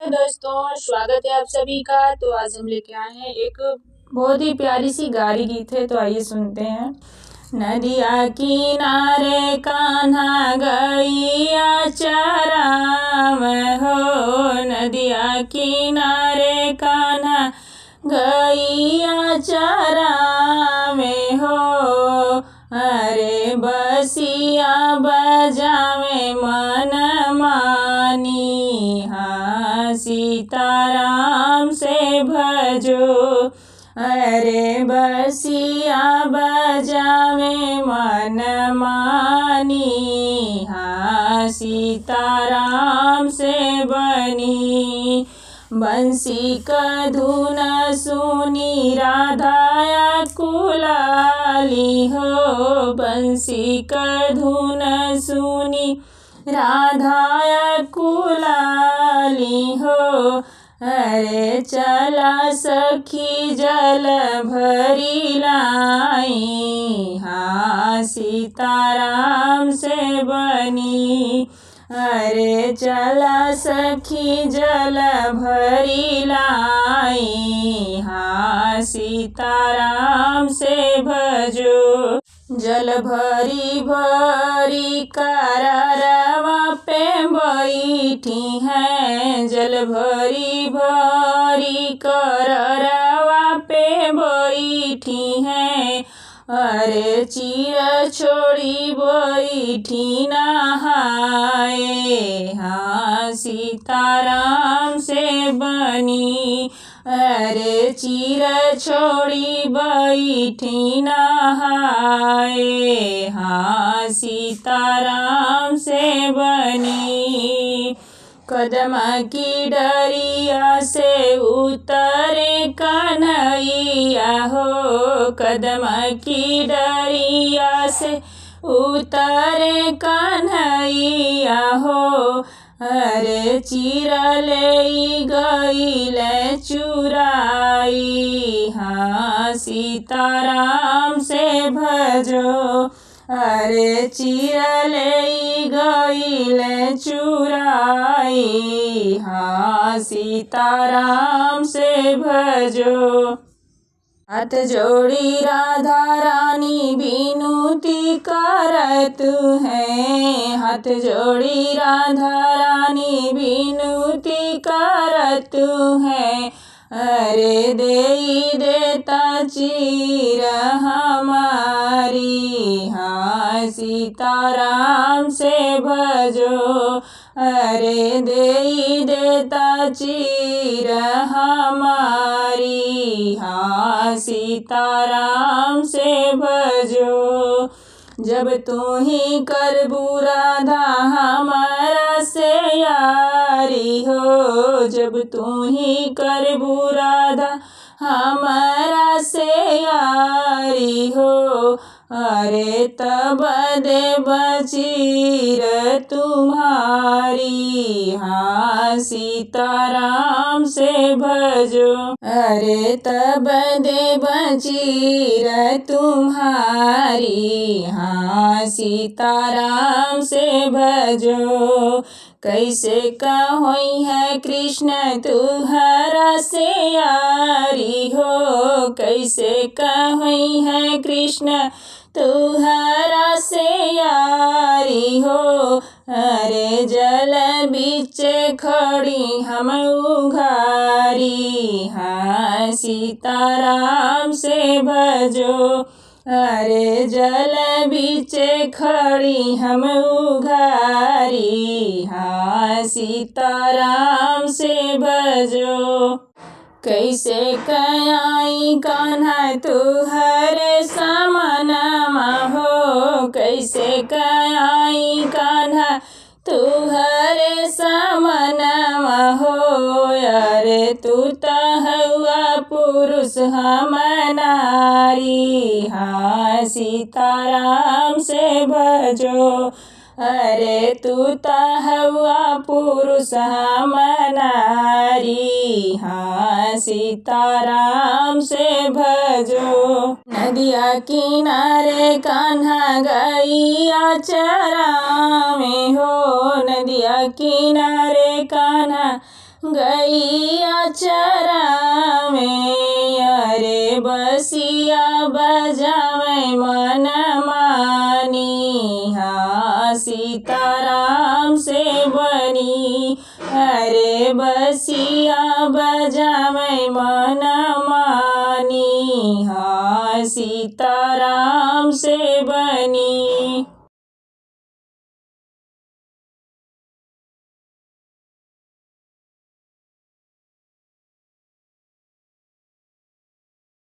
दोस्तों, स्वागत है आप सभी का। तो आज हम लेके आए हैं एक बहुत ही प्यारी सी गारी गीत है, तो आइए सुनते हैं। नदिया किनारे कान्हा गैया चराव हो, नदिया किनारे कान्हा गैया चराव हो। अरे बसिया बजावे मन मानी, हाँ सीताराम से भजो। अरे बसिया बजावे मन मानी, हाँ सीताराम से बनी। बंसी का धुन सुनी राधाया कुलाली हो, बंसी का धुन सुनी राधाया कुलाली हो। अरे चला सखी जल भरी लाई, हाँ सीताराम से बनी। अरे चला सखी जल भरी लाई, हाँ सीताराम से भजो। जल भरी भरी कररवा पे बैठी हैं, जल भरी भरी कररवा पे बैठी हैं। अरे चीर छोड़ी बैठी नहाए, हाँ सीताराम से बनी। अरे चीर छोड़ी बैठी नहाए, हाँ सीताराम से बनी। कदम की डरिया से उतरे कन्हैया हो, कदम की डरिया से उतरे कन्हैया हो। अरे चीरा ले गईले चुराई, हाँ सीताराम से भजो। अरे चीरा ले गईले चुराई, हाँ सीताराम से भजो। हाथ जोड़ी राधा रानी विनती करत हैं, हाथ जोड़ी राधा रानी विनती करत हैं। अरे देई देता चीर हमारी, हाँ सीताराम से भजो। अरे देई देता चीर हमारी, हाँ सीताराम से भजो। जब तू ही करबू राधा हमारा से यारी हो, जब तू ही करबू राधा हमारा से यारी हो। अरे तब दे बचीर तुम्हारी, हाँ सीताराम से भजो। अरे तब दे बचीर तुम्हारी, हाँ सीताराम से भजो। कैसे कहोई है कृष्ण तुहरा से यारी हो, कैसे कहोई है कृष्ण तुहरा से यारी हो। अरे जल बीच खड़ी हम उघारी, हाँ सीताराम से भजो। अरे जल बीच खड़ी हम उघारी, हाँ सीताराम से भजो। कैसे कयाई कान्हा तुहरे समनमा हो, कैसे कयाई कान्हा तुहरे समनमा हो। अरे तू त हुआ पुरुष हम नारी, हाँ सीताराम से भजो। अरे तू त हुआ पुरुष हम नारी, हाँ सीताराम से भजो। नदिया किनारे कान्हा गैया चरावे हो, नदिया किनारे कान्हा गैया चरावे अरे बसिया बजावे मन मानी। हाँ सीताराम से बनी अरे बसिया बजावे मन मानी। हाँ सीताराम से बनी।